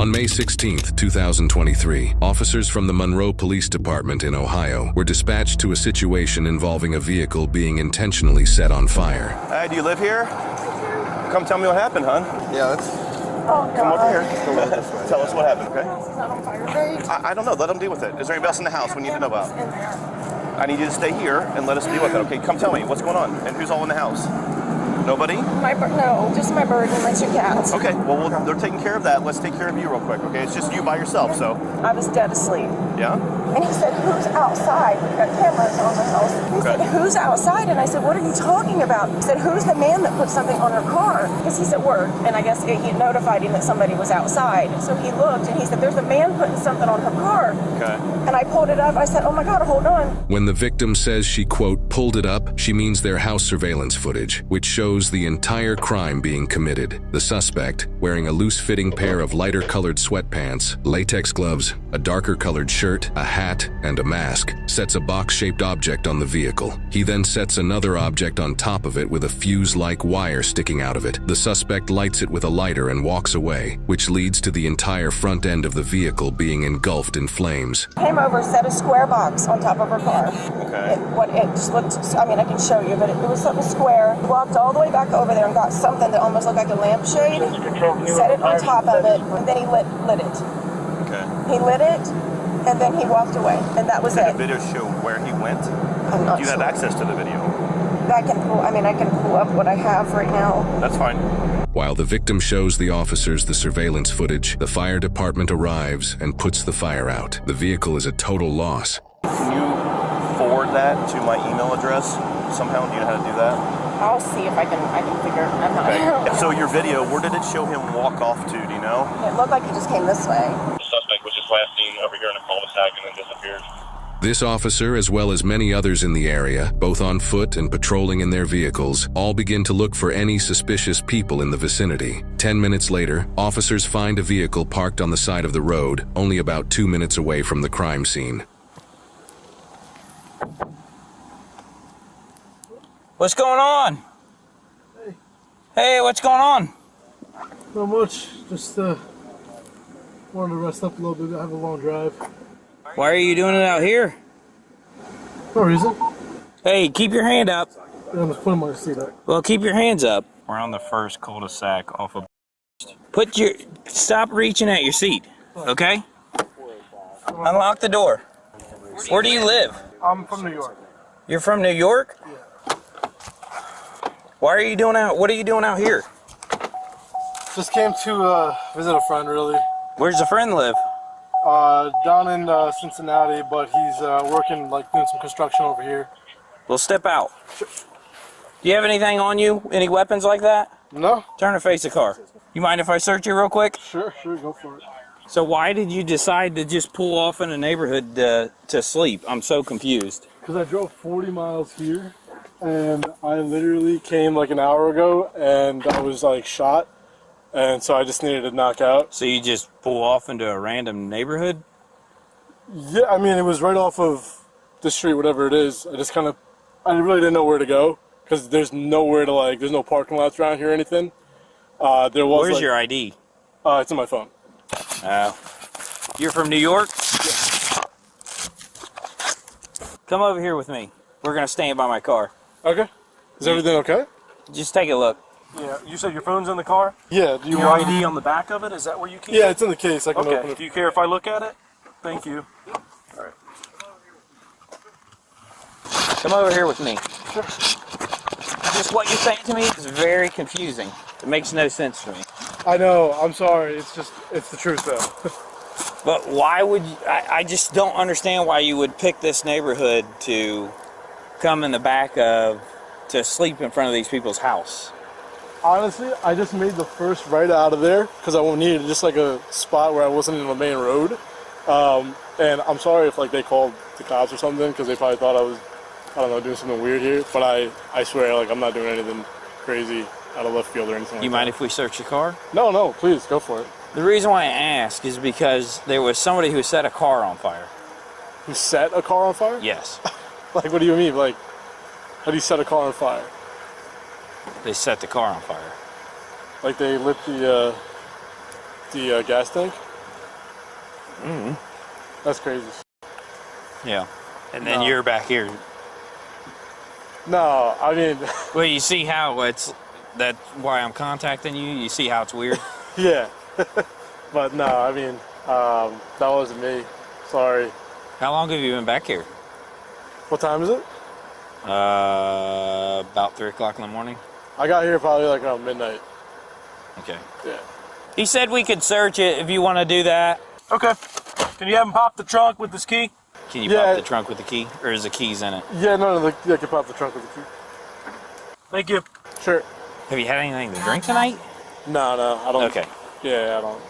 On May 16, 2023, officers from the Monroe Police Department in Ohio were dispatched to a situation involving a vehicle being intentionally set on fire. Hey, do you live here? Come tell me what happened, hon. Yeah, that's... Oh, come over here. Tell us what happened, okay? Is that on fire, babe? I don't know. Let them deal with it. Is there anybody else in the house we need to know about? In there. I need you to stay here and let us deal with it, okay? Come tell me what's going on and who's all in the house. Nobody? No, just my bird and my two cats. Okay, well, they're taking care of that. Let's take care of you real quick, okay? It's just you by yourself, so. I was dead asleep. Yeah? And he said, who's outside? We've got cameras on the house. He said, who's outside? And I said, what are you talking about? He said, who's the man that put something on her car? Because he's at work, and I guess he notified him that somebody was outside. So he looked, and he said, there's a man putting something on her car. Okay. And I pulled it up. I said, oh my God, hold on. When the victim says she, quote, pulled it up, she means their house surveillance footage, which shows the entire crime being committed. The suspect, wearing a loose-fitting pair of lighter-colored sweatpants, latex gloves, a darker-colored shirt, a hat, and a mask, sets a box-shaped object on the vehicle. He then sets another object on top of it with a fuse-like wire sticking out of it. The suspect lights it with a lighter and walks away, which leads to the entire front end of the vehicle being engulfed in flames. Came over, set a square box on top of her car. Okay. It just looked, I mean, I can show you, but it was something square. Walked all the way back over there and got something that almost looked like a lampshade, set it on top of it, and then he lit it. Okay. He lit it, and then he walked away, and that was Did it. the video show where he went? I'm not Do you sure. have access to the video? I can pull up what I have right now. That's fine. While the victim shows the officers the surveillance footage, the fire department arrives and puts the fire out. The vehicle is a total loss. Can you forward that to my email address somehow? Do you know how to do that? I'll see if I can figure. I'm not. Okay. So your video, where did it show him walk off to? Do you know? It looked like he just came this way. The suspect was just last seen over here in a cul-de-sac and then disappeared. This officer, as well as many others in the area, both on foot and patrolling in their vehicles, all begin to look for any suspicious people in the vicinity. 10 minutes later, officers find a vehicle parked on the side of the road, only about 2 minutes away from the crime scene. What's going on? Hey, what's going on? Not much. Just wanted to rest up a little bit. I have a long drive. Why are you doing it out here? No reason. Hey, keep your hand up. Yeah, I'm just putting my seat up. Well, keep your hands up. We're on the first cul-de-sac off of... Stop reaching at your seat, okay? Unlock the door. Where do you live? I'm from New York. You're from New York? Yeah. What are you doing out here? Just came to visit a friend, really. Where's the friend live? Down in Cincinnati, but he's working, like, doing some construction over here. Well, step out. Do you have anything on you? Any weapons like that? No? Turn and face the car. You mind if I search you real quick? Sure, go for it. So why did you decide to just pull off in a neighborhood to sleep? I'm so confused. Because I drove 40 miles here, and I literally came like an hour ago, and I was, like, shot. And so I just needed to knock out. So you just pull off into a random neighborhood? Yeah, I mean, it was right off of the street, whatever it is. I really didn't know where to go because there's nowhere to, like, there's no parking lots around here or anything. Where's your ID? It's in my phone. You're from New York? Yeah. Come over here with me. We're going to stand by my car. Okay. Is everything okay? Just take a look. Yeah, you said your phone's in the car? Yeah. Do you Your want ID on the back of it? Is that where you keep it? Yeah, it's in the case. I can open Okay. it. Do you care if I look at it? Thank you. All right. Come over here with me. Sure. Just what you're saying to me is very confusing. It makes no sense to me. I know. I'm sorry. It's the truth, though. But why would you, I just don't understand why you would pick this neighborhood to come in the back of, to sleep in front of these people's house. Honestly, I just made the first right out of there because I needed just like a spot where I wasn't in the main road. And I'm sorry if like they called the cops or something because they probably thought I was, I don't know, doing something weird here. But I swear, like, I'm not doing anything crazy out of left field or anything like that. You mind if we search your car? No, please, go for it. The reason why I ask is because there was somebody who set a car on fire. Who set a car on fire? Yes. Like, what do you mean? Like, how do you set a car on fire? They set the car on fire. Like they lit the gas tank? That's crazy. Yeah. And then No. you're back here. No, I mean, Well, you see how that's why I'm contacting you? You see how it's weird? yeah. But no, I mean, that wasn't me. Sorry. How long have you been back here? What time is it? About 3 o'clock in the morning. I got here probably like around midnight. Okay. Yeah. He said we could search it if you want to do that. Okay. Can you have him pop the trunk with this key? Can you Yeah. pop the trunk with the key? Or is the keys in it? Yeah, no, I can pop the trunk with the key. Thank you. Sure. Have you had anything to drink tonight? No, I don't. Okay. Yeah, I don't.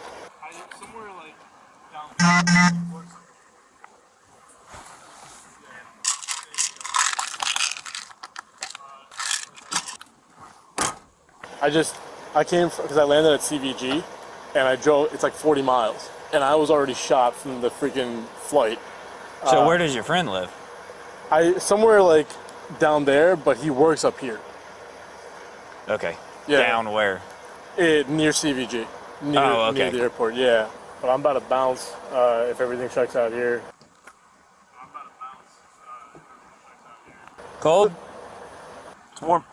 I came because I landed at CVG, and I drove. It's like 40 miles, and I was already shot from the freaking flight. So where does your friend live? Somewhere like down there, but he works up here. Okay. Yeah. Down where? Near CVG. Near, Oh, okay. Near the airport, yeah. But I'm about to bounce if everything checks out here. Cold? It's warm.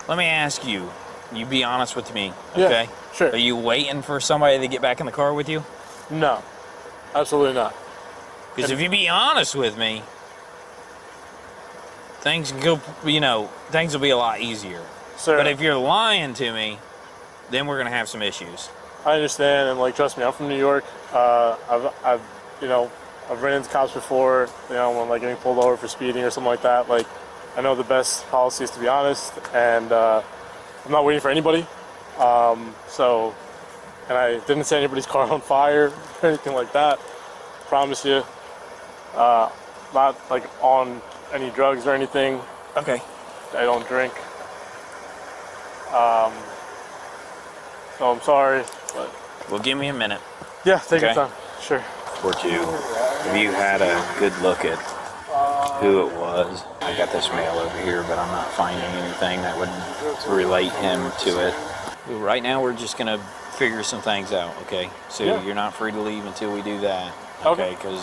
Let me ask you. You be honest with me, Yeah, okay? sure. Are you waiting for somebody to get back in the car with you? No, absolutely not. Because if you be honest with me, things can go, things will be a lot easier. Sir, But if you're lying to me, then we're gonna have some issues. I understand, and like, trust me, I'm from New York. I've ran into cops before, when like getting pulled over for speeding or something like that. Like, I know the best policy is to be honest, and I'm not waiting for anybody. And I didn't set anybody's car on fire or anything like that. Promise you. Not like on any drugs or anything. Okay. I don't drink. So I'm sorry, but Well, give me a minute. yeah, take your Okay. time. Sure. Or two. Have you had a good look at who it was? I got this mail over here, but I'm not finding anything that would relate him to it. Right now, we're just gonna figure some things out, okay? So Yeah. you're not free to leave until we do that, Okay. okay?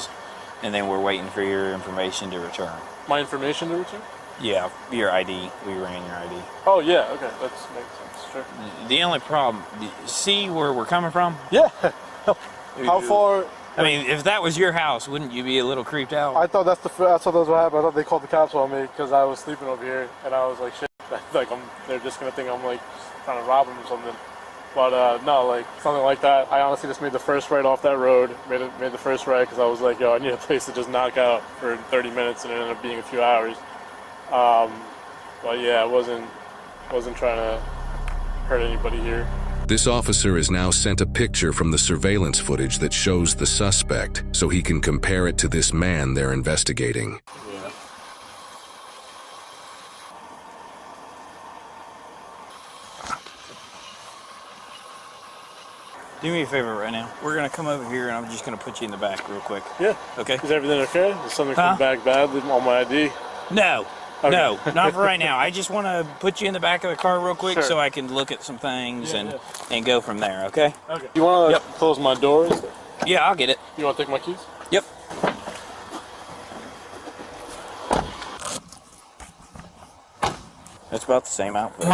And then we're waiting for your information to return. My information to return? Yeah, your ID. We ran your ID. Oh yeah, okay, that makes sense. Sure. The only problem, see where we're coming from? Yeah. How far? I mean, if that was your house, wouldn't you be a little creeped out? I thought that's what happened. I thought they called the cops on me because I was sleeping over here, and I was like, shit, like they're just gonna think I'm like trying to rob them or something. But no, like something like that. I honestly just made the first right off that road. Made the first right because I was like, yo, I need a place to just knock out for 30 minutes, and it ended up being a few hours. But yeah, I wasn't trying to hurt anybody here. This officer has now sent a picture from the surveillance footage that shows the suspect so he can compare it to this man they're investigating. Yeah. Do me a favor right now. We're gonna come over here and I'm just gonna put you in the back real quick. Yeah. Okay? Is everything okay? Is something Huh? come back bad on my ID? No. Okay. No, not for right now. I just want to put you in the back of the car real quick Sure. so I can look at some things Yeah, and go from there, okay? Okay. You want to Yep. close my doors? Yeah, I'll get it. You want to take my keys? Yep. That's about the same outfit.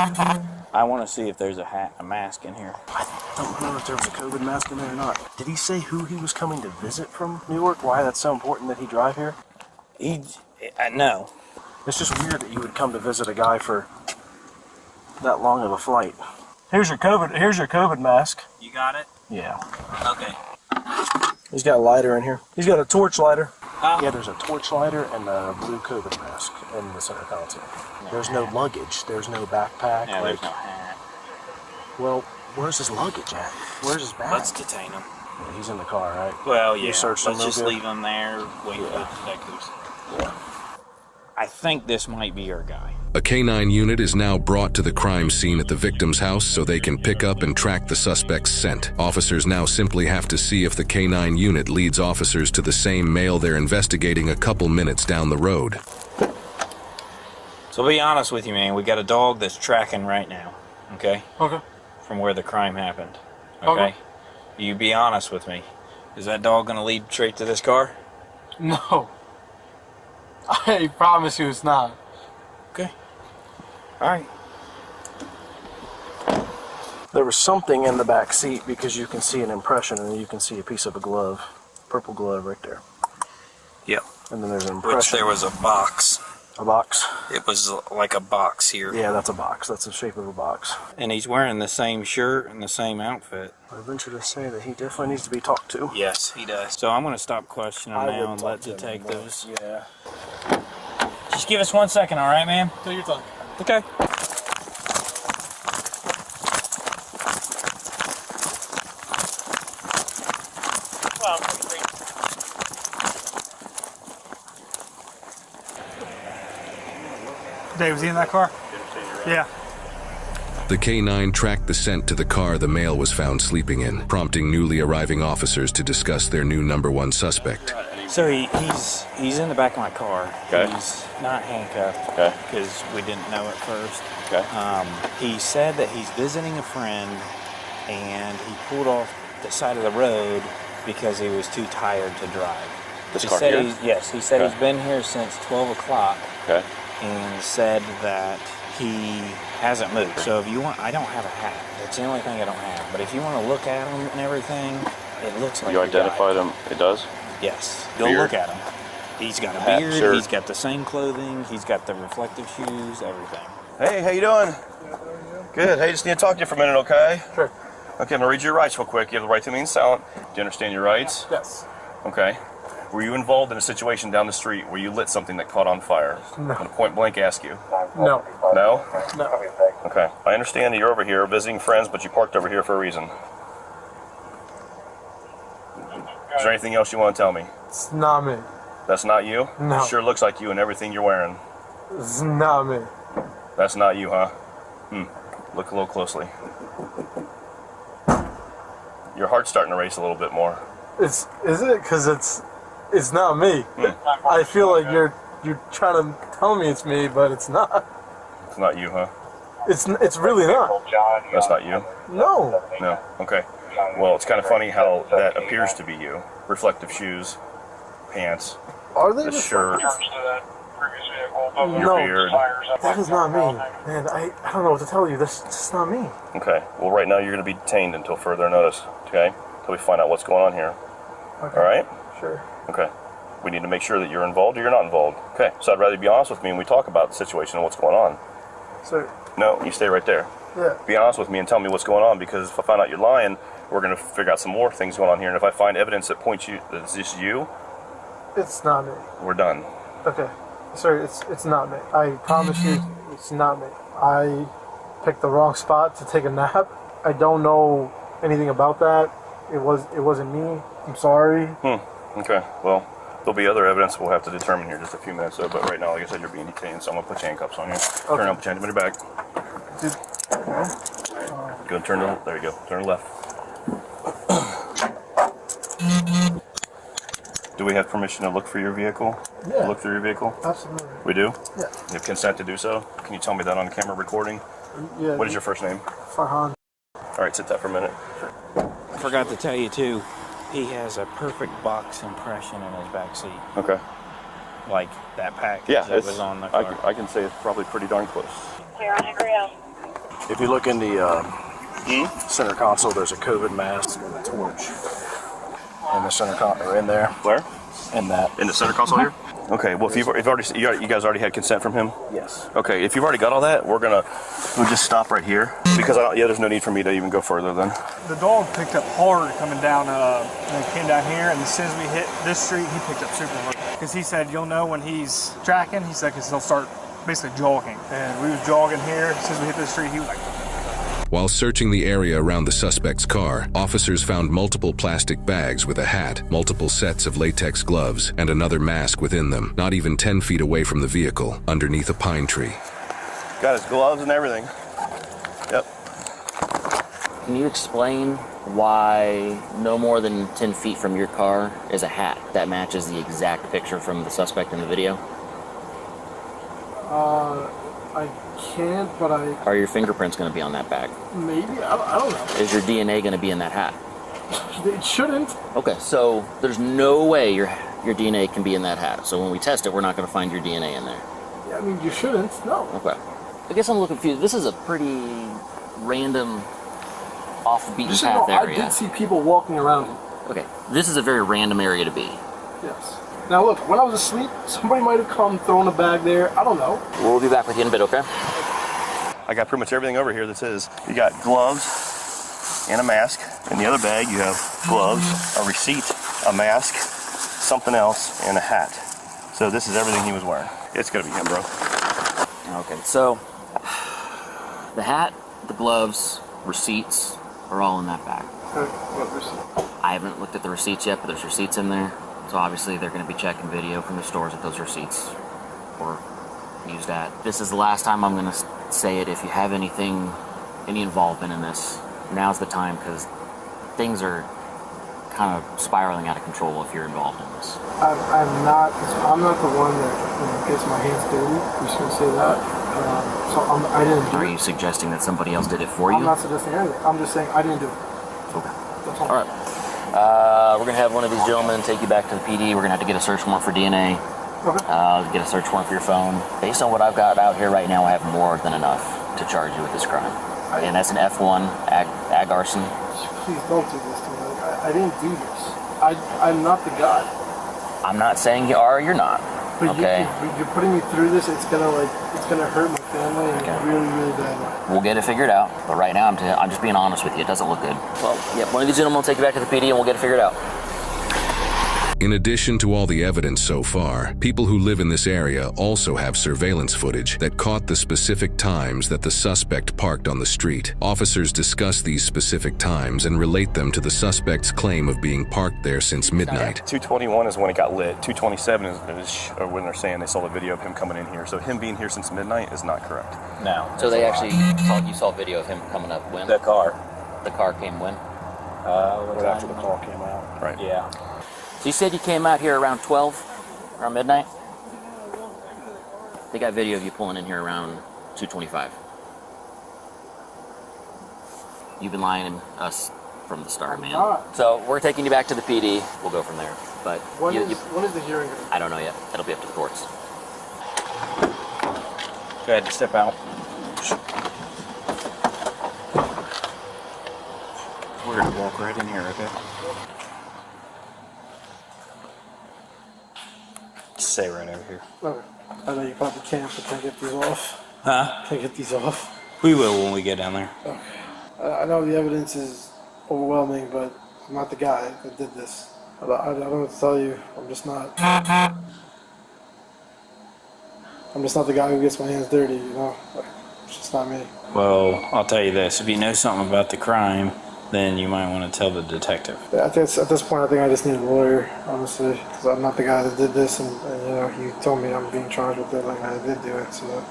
I want to see if there's a mask in here. I don't know if there was a COVID mask in there or not. Did he say who he was coming to visit from New York? Why that's so important that he drive here? No. It's just weird that you would come to visit a guy for that long of a flight. Here's your COVID mask. You got it? Yeah. Okay. He's got a lighter in here. He's got a torch lighter. Huh? Yeah, there's a torch lighter and a blue COVID mask in the center console. There's no luggage. There's no backpack. Yeah, there's no hat. Well, where's his luggage at? Where's his bag? Let's detain him. Yeah, he's in the car, right? Well, yeah. You searched him Let's real just good? leave him there, waiting for the detectives. Yeah. I think this might be our guy. A canine unit is now brought to the crime scene at the victim's house so they can pick up and track the suspect's scent. Officers now simply have to see if the canine unit leads officers to the same male they're investigating a couple minutes down the road. So be honest with you, man. We got a dog that's tracking right now, okay? Okay. From where the crime happened, okay? You be honest with me. Is that dog gonna lead straight to this car? No. I promise you it's not. Okay. All right. There was something in the back seat because you can see an impression and you can see a piece of a glove, purple glove right there. Yep. And then there's an Which impression. there was a box. A box? It was like a box here. Yeah, that's a box. That's the shape of a box. And he's wearing the same shirt and the same outfit. I venture to say that he definitely needs to be talked to. Yes, he does. So I'm gonna stop questioning I now would and talk let to him detectives. more. Yeah. Just give us 1 second, all right, ma'am? Take your time. Okay. Dave, was he in that car? Yeah. The K9 tracked the scent to the car the male was found sleeping in, prompting newly arriving officers to discuss their new #1 suspect. So he's in the back of my car. Okay. He's not handcuffed. Okay. Because we didn't know at first. Okay. He said that he's visiting a friend, and he pulled off the side of the road because he was too tired to drive. This He car said here? Yes, he said Okay. he's been here since 12 o'clock. Okay. And said that he hasn't moved. So if you want, I don't have a hat. That's the only thing I don't have. But if you want to look at him and everything, it looks like You the guy. identified him? It does? Yes. Go Beard? look at him. He's got a Hat, beard. shirt. He's got the same clothing. He's got the reflective shoes. Everything. Hey, how you doing? Good. Hey, just need to talk to you for a minute, okay? Sure. Okay, I'm gonna read your rights real quick. You have the right to remain silent. Do you understand your rights? Yes. Okay. Were you involved in a situation down the street where you lit something that caught on fire? No. I'm gonna point blank ask you. No. No? No. Okay. I understand that you're over here visiting friends, but you parked over here for a reason. Is there anything else you want to tell me? It's not me. That's not you? No. It sure looks like you and everything you're wearing. It's not me. That's not you, huh? Look a little closely. Your heart's starting to race a little bit more. Is it? Because it's not me. I feel like you're trying to tell me it's me, but it's not. It's not you, huh? It's really not. That's not you? No. No. Okay. Well, it's kind of funny how that appears to be you. Reflective shoes, pants, Are they? the shirt, your No. beard. That is not me. Man, I don't know what to tell you. That's just not me. Okay. Well, right now you're going to be detained until further notice. Okay? Until we find out what's going on here. Okay. All right? Sure. Okay. We need to make sure that you're involved or you're not involved. Okay. So I'd rather you be honest with me and we talk about the situation and what's going on. So, No, you stay right there. yeah. Be honest with me and tell me what's going on, because if I find out you're lying, we're going to figure out some more things going on here. And if I find evidence that points you that it's just you, It's not me. we're done. Okay. Sir, it's not me. I promise you, it's not me. I picked the wrong spot to take a nap. I don't know anything about that. It wasn't me. I'm sorry. Okay. Well, there'll be other evidence we'll have to determine here in just a few minutes. So, but right now, like I said, you're being detained, so I'm gonna put handcuffs on you. Turn around, put your hand behind your back. Go and turn to there you go. Turn to left. Do we have permission to look for your vehicle? Yeah. Look through your vehicle? Absolutely. We do? Yeah. You have consent to do so? Can you tell me that on camera recording? Yeah. What is your first name? Farhan? All right, sit that for a minute. I forgot to tell you too. He has a perfect box impression in his back seat, Okay. like that package Yeah, that was on the car. I can say it's probably pretty darn close. Clear on Hickory Hill. If you look in the center console, there's a COVID mask and a torch. In the center console, in there. Where? In that. In the center console here? Okay. Well, if you've already, you guys already had consent from him. Yes. Okay. If you've already got all that, we'll just stop right here because there's no need for me to even go further then. The dog picked up hard coming down, and came down here, and as soon as we hit this street, he picked up super hard. Because he said, you'll know when he's tracking, he said, because he'll start basically jogging. And we was jogging here, as soon as we hit this street, he was like... While searching the area around the suspect's car, officers found multiple plastic bags with a hat, multiple sets of latex gloves, and another mask within them, not even 10 feet away from the vehicle, underneath a pine tree. Got his gloves and everything. Yep. Can you explain why no more than 10 feet from your car is a hat that matches the exact picture from the suspect in the video? I can't, but Are your fingerprints going to be on that bag? maybe, I don't know. Is your DNA going to be in that hat? It shouldn't. Okay, so there's no way your DNA can be in that hat. So when we test it, we're not going to find your DNA in there. Yeah, I mean, you shouldn't. No. Okay. I guess I'm a little confused. This is a pretty random, off the beaten path area. I did see people walking around it. Okay, this is a very random area to be. Yes. Now look, when I was asleep, somebody might have come, thrown a bag there. I don't know. We'll be back with you in a bit, okay? I got pretty much everything over here that says you got gloves and a mask. In the other bag, you have gloves, a receipt, a mask, something else, and a hat. So this is everything he was wearing. It's gonna be him, bro. Okay, so the hat, the gloves, receipts are all in that bag. What receipt? I haven't looked at the receipts yet, but there's receipts in there. So obviously they're going to be checking video from the stores that those receipts were used at. This is the last time I'm going to say it. If you have any involvement in this, now's the time, because things are kind of spiraling out of control if you're involved in this. I'm not the one that gets my hands dirty. I'm just going to say that. I didn't do it. Are you suggesting that somebody else did it for you? I'm not suggesting anything. I'm just saying I didn't do it. Okay. That's all. All right. We're going to have one of these gentlemen take you back to the PD. We're going to have to get a search warrant for DNA. Okay. Get a search warrant for your phone. Based on what I've got out here right now, I have more than enough to charge you with this crime. And that's an F1 ag arson. Please don't do this to me. I didn't do this. I'm not the guy. I'm not saying you are or you're not. But okay. You're putting me through this. It's gonna hurt my family in a really, really bad way. We'll get it figured out. But right now, I'm just being honest with you. It doesn't look good. Well, yeah, one of these gentlemen will take you back to the PD and we'll get it figured out. In addition to all the evidence so far, people who live in this area also have surveillance footage that caught the specific times that the suspect parked on the street. Officers discuss these specific times and relate them to the suspect's claim of being parked there since midnight. 2:21 is when it got lit. 2:27 is when they're saying they saw the video of him coming in here. So him being here since midnight is not correct. No. So they actually you saw video of him coming up when? The car. The car came when? Right after the call came out. Right. Yeah. So you said you came out here around 12, around midnight? They got video of you pulling in here around 2:25. You've been lying to us from the start, man. So we're taking you back to the PD. We'll go from there. But when is the hearing? I don't know yet. That'll be up to the courts. Go ahead, step out. We're gonna walk right in here, okay? Stay right over here. Okay. I know you probably can't, but can I get these off? Huh? Can I get these off? We will when we get down there. Okay. I know the evidence is overwhelming, but I'm not the guy that did this. I don't know what to tell you. I'm just not the guy who gets my hands dirty, you know? Like, it's just not me. Well, I'll tell you this. If you know something about the crime, then you might want to tell the detective. Yeah, at this point, I think I just need a lawyer, honestly, because I'm not the guy that did this, and you know, you told me I'm being charged with it, like I did do it, so.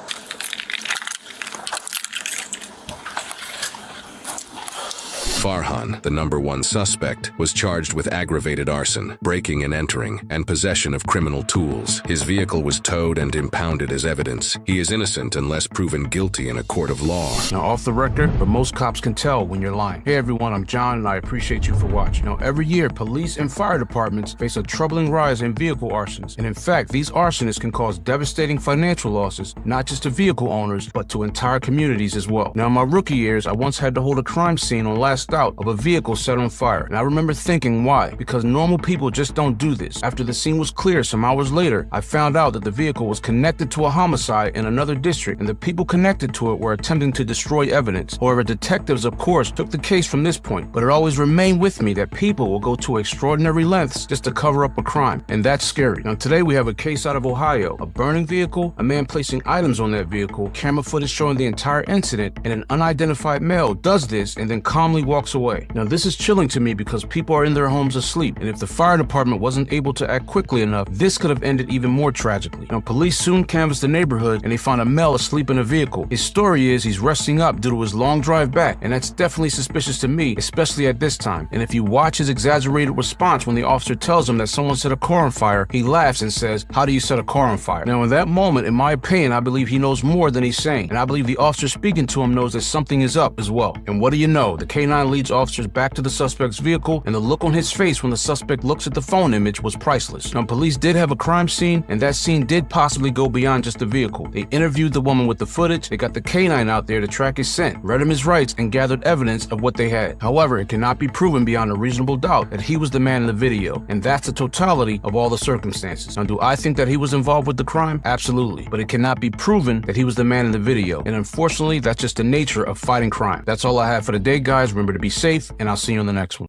Farhan, the #1 suspect, was charged with aggravated arson, breaking and entering, and possession of criminal tools. His vehicle was towed and impounded as evidence. He is innocent unless proven guilty in a court of law. Now, off the record, but most cops can tell when you're lying. Hey everyone, I'm John and I appreciate you for watching. Now, every year, police and fire departments face a troubling rise in vehicle arsons. And in fact, these arsonists can cause devastating financial losses, not just to vehicle owners, but to entire communities as well. Now, in my rookie years, I once had to hold a crime scene on last out of a vehicle set on fire. And I remember thinking, why? Because normal people just don't do this. After the scene was clear some hours later, I found out that the vehicle was connected to a homicide in another district, and the people connected to it were attempting to destroy evidence. However, detectives, of course, took the case from this point, but it always remained with me that people will go to extraordinary lengths just to cover up a crime, and that's scary. Now, today we have a case out of Ohio, a burning vehicle, a man placing items on that vehicle, camera footage showing the entire incident, and an unidentified male does this and then calmly walks away. Now, this is chilling to me because people are in their homes asleep, and if the fire department wasn't able to act quickly enough, this could have ended even more tragically. Now, police soon canvassed the neighborhood and they found a male asleep in a vehicle. His story is he's resting up due to his long drive back, and that's definitely suspicious to me, especially at this time. And if you watch his exaggerated response when the officer tells him that someone set a car on fire, he laughs and says, "How do you set a car on fire?" Now, in that moment, in my opinion, I believe he knows more than he's saying, and I believe the officer speaking to him knows that something is up as well. And what do you know? The K9 leads officers back to the suspect's vehicle, and the look on his face when the suspect looks at the phone image was priceless. Now, police did have a crime scene, and that scene did possibly go beyond just the vehicle. They interviewed the woman with the footage, they got the canine out there to track his scent, read him his rights, and gathered evidence of what they had. However, it cannot be proven beyond a reasonable doubt that he was the man in the video, and that's the totality of all the circumstances. Now, do I think that he was involved with the crime? Absolutely. But it cannot be proven that he was the man in the video, and unfortunately, that's just the nature of fighting crime. That's all I have for today, guys. Remember to be safe, and I'll see you on the next one.